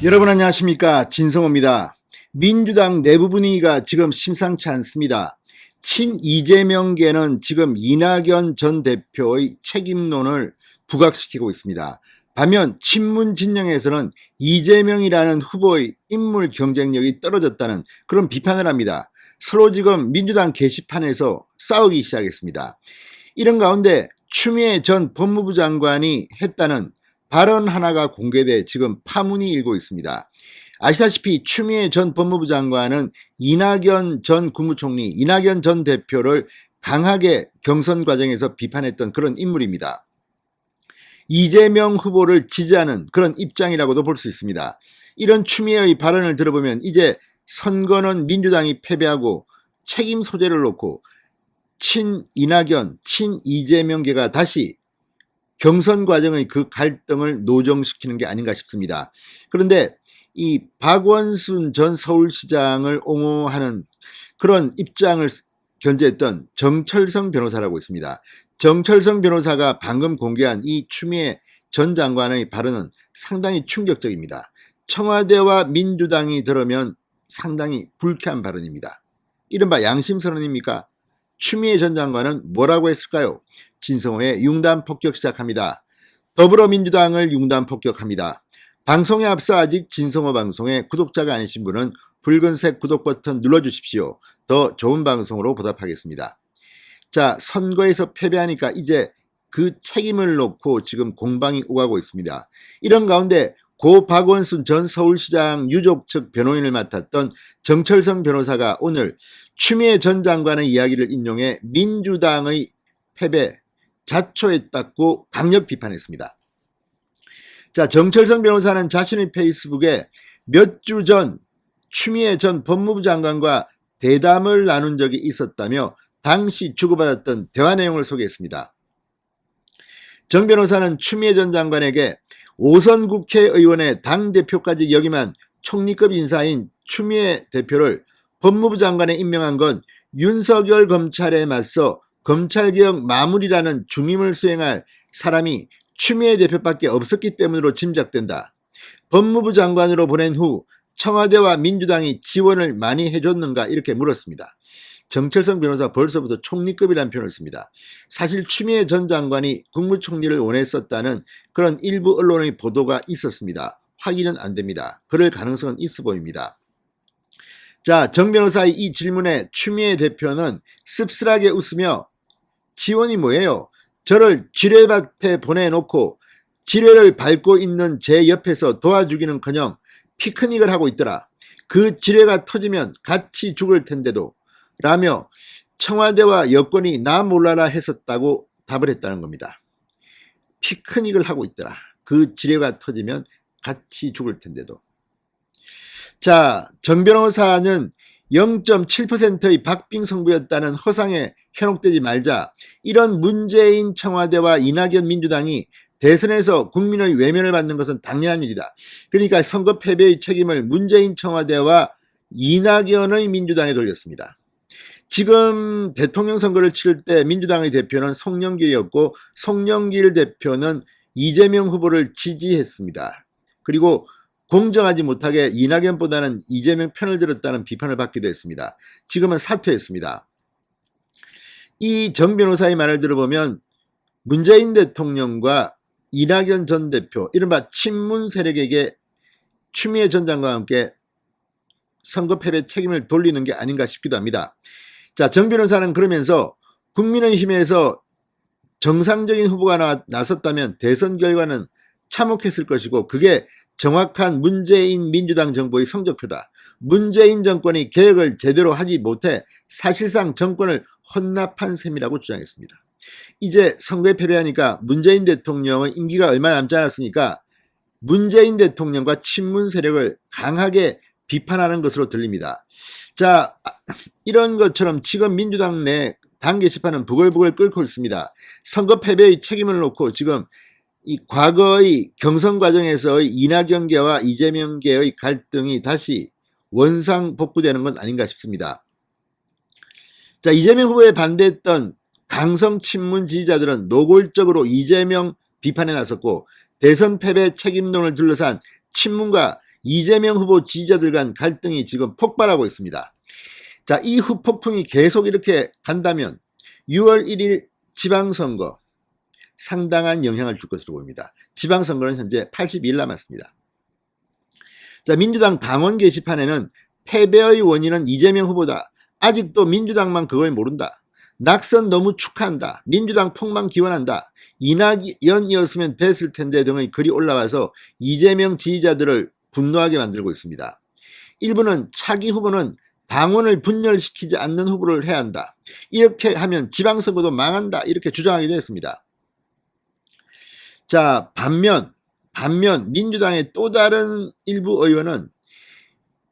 여러분 안녕하십니까, 진성호입니다. 민주당 내부 분위기가 지금 심상치 않습니다. 친 이재명계는 지금 이낙연 전 대표의 책임론을 부각시키고 있습니다. 반면 친문 진영에서는 이재명이라는 후보의 인물 경쟁력이 떨어졌다는 그런 비판을 합니다. 서로 지금 민주당 게시판에서 싸우기 시작했습니다. 이런 가운데 추미애 전 법무부 장관이 했다는 발언 하나가 공개돼 지금 파문이 일고 있습니다. 아시다시피 추미애 전 법무부 장관은 이낙연 전 국무총리, 이낙연 전 대표를 강하게 경선 과정에서 비판했던 그런 인물입니다. 이재명 후보를 지지하는 그런 입장이라고도 볼 수 있습니다. 이런 추미애의 발언을 들어보면 이제 선거는 민주당이 패배하고 책임 소재를 놓고 친 이낙연, 친 이재명계가 다시 경선 과정의 그 갈등을 노정시키는 게 아닌가 싶습니다. 그런데 이 박원순 전 서울시장을 옹호하는 그런 입장을 견지했던 정철성 변호사라고 있습니다. 정철성 변호사가 방금 공개한 이 추미애 전 장관의 발언은 상당히 충격적입니다. 청와대와 민주당이 들으면 상당히 불쾌한 발언입니다. 이른바 양심선언입니까? 추미애 전 장관은 뭐라고 했을까요? 진성호의 융단 폭격 시작합니다. 더불어민주당을 융단 폭격합니다. 방송에 앞서 아직 진성호 방송에 구독자가 아니신 분은 붉은색 구독 버튼 눌러주십시오. 더 좋은 방송으로 보답하겠습니다. 자, 선거에서 패배하니까 이제 그 책임을 놓고 지금 공방이 오가고 있습니다. 이런 가운데 고 박원순 전 서울시장 유족 측 변호인을 맡았던 정철성 변호사가 오늘 추미애 전 장관의 이야기를 인용해 민주당의 패배, 자초했다고 강력 비판했습니다. 자, 정철성 변호사는 자신의 페이스북에 몇 주 전 추미애 전 법무부 장관과 대담을 나눈 적이 있었다며 당시 주고받았던 대화 내용을 소개했습니다. 정 변호사는 추미애 전 장관에게 5선 국회의원의 당대표까지 역임한 총리급 인사인 추미애 대표를 법무부 장관에 임명한 건 윤석열 검찰에 맞서 검찰개혁 마무리라는 중임을 수행할 사람이 추미애 대표밖에 없었기 때문으로 짐작된다. 법무부 장관으로 보낸 후 청와대와 민주당이 지원을 많이 해줬는가 이렇게 물었습니다. 정철성 변호사 벌써부터 총리급이라는 표현을 씁니다. 사실 추미애 전 장관이 국무총리를 원했었다는 그런 일부 언론의 보도가 있었습니다. 확인은 안 됩니다. 그럴 가능성은 있어 보입니다. 자, 정 변호사의 이 질문에 추미애 대표는 씁쓸하게 웃으며 지원이 뭐예요? 저를 지뢰밭에 보내놓고 지뢰를 밟고 있는 제 옆에서 도와주기는커녕 피크닉을 하고 있더라. 그 지뢰가 터지면 같이 죽을 텐데도 라며 청와대와 여권이 나 몰라라 했었다고 답을 했다는 겁니다. 피크닉을 하고 있더라. 그 지뢰가 터지면 같이 죽을 텐데도. 자, 정 변호사는 0.7%의 박빙 승부였다는 허상에 현혹되지 말자. 이런 문재인 청와대와 이낙연 민주당이 대선에서 국민의 외면을 받는 것은 당연한 일이다. 그러니까 선거 패배의 책임을 문재인 청와대와 이낙연의 민주당에 돌렸습니다. 지금 대통령 선거를 치를 때 민주당의 대표는 송영길이었고 송영길 대표는 이재명 후보를 지지했습니다. 그리고 공정하지 못하게 이낙연보다는 이재명 편을 들었다는 비판을 받기도 했습니다. 지금은 사퇴했습니다. 이 정 변호사의 말을 들어보면 문재인 대통령과 이낙연 전 대표, 이른바 친문 세력에게 추미애 전 장관과 함께 선거 패배 책임을 돌리는 게 아닌가 싶기도 합니다. 자, 정 변호사는 그러면서 국민의힘에서 정상적인 후보가 나섰다면 대선 결과는 참혹했을 것이고 그게 정확한 문재인 민주당 정부의 성적표다. 문재인 정권이 개혁을 제대로 하지 못해 사실상 정권을 헌납한 셈이라고 주장했습니다. 이제 선거에 패배하니까 문재인 대통령의 임기가 얼마 남지 않았으니까 문재인 대통령과 친문 세력을 강하게 비판하는 것으로 들립니다. 자, 이런 것처럼 지금 민주당 내 당 게시판은 부글부글 끓고 있습니다. 선거 패배의 책임을 놓고 지금 이 과거의 경선 과정에서의 이낙연계와 이재명계의 갈등이 다시 원상복구되는 건 아닌가 싶습니다. 자, 이재명 후보에 반대했던 강성 친문 지지자들은 노골적으로 이재명 비판에 나섰고 대선 패배 책임론을 둘러싼 친문과 이재명 후보 지지자들 간 갈등이 지금 폭발하고 있습니다. 자, 이 후폭풍이 계속 이렇게 간다면 6월 1일 지방선거 상당한 영향을 줄 것으로 보입니다. 지방선거는 현재 82일 남았습니다. 자, 민주당 당원 게시판에는 패배의 원인은 이재명 후보다. 아직도 민주당만 그걸 모른다. 낙선 너무 축하한다. 민주당 폭망 기원한다. 이낙연이었으면 됐을 텐데 등의 글이 올라와서 이재명 지지자들을 분노하게 만들고 있습니다. 일부는 차기 후보는 당원을 분열시키지 않는 후보를 해야 한다. 이렇게 하면 지방선거도 망한다. 이렇게 주장하기도 했습니다. 자, 반면 민주당의 또 다른 일부 의원은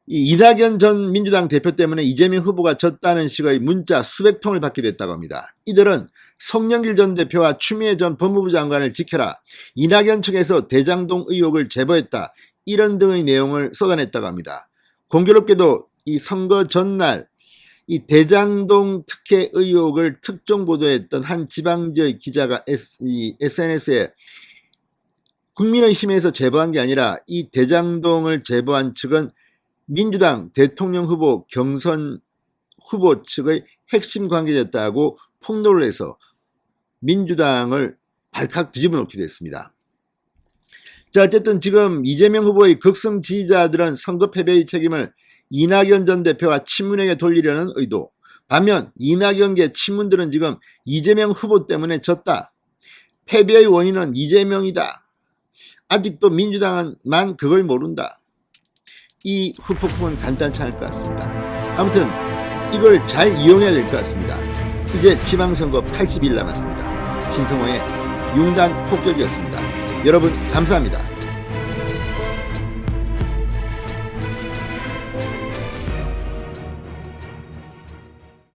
이낙연 전 민주당 대표 때문에 이재명 후보가 졌다는 식의 문자 수백 통을 받게 됐다고 합니다. 이들은 송영길 전 대표와 추미애 전 법무부 장관을 지켜라. 이낙연 측에서 대장동 의혹을 제보했다. 이런 등의 내용을 쏟아냈다고 합니다. 공교롭게도 이 선거 전날 이 대장동 특혜 의혹을 특종 보도했던 한 지방지의 기자가 SNS에 국민의힘에서 제보한 게 아니라 이 대장동을 제보한 측은 민주당 대통령 후보 경선 후보 측의 핵심 관계자였다고 폭로를 해서 민주당을 발칵 뒤집어 놓기도 했습니다. 자, 어쨌든 지금 이재명 후보의 극성 지지자들은 선거 패배의 책임을 이낙연 전 대표와 친문에게 돌리려는 의도. 반면 이낙연계 친문들은 지금 이재명 후보 때문에 졌다. 패배의 원인은 이재명이다. 아직도 민주당만 그걸 모른다. 이 후폭풍은 간단치 않을 것 같습니다. 아무튼 이걸 잘 이용해야 될 것 같습니다. 이제 지방선거 80일 남았습니다. 진성호의 융단 폭격이었습니다. 여러분 감사합니다.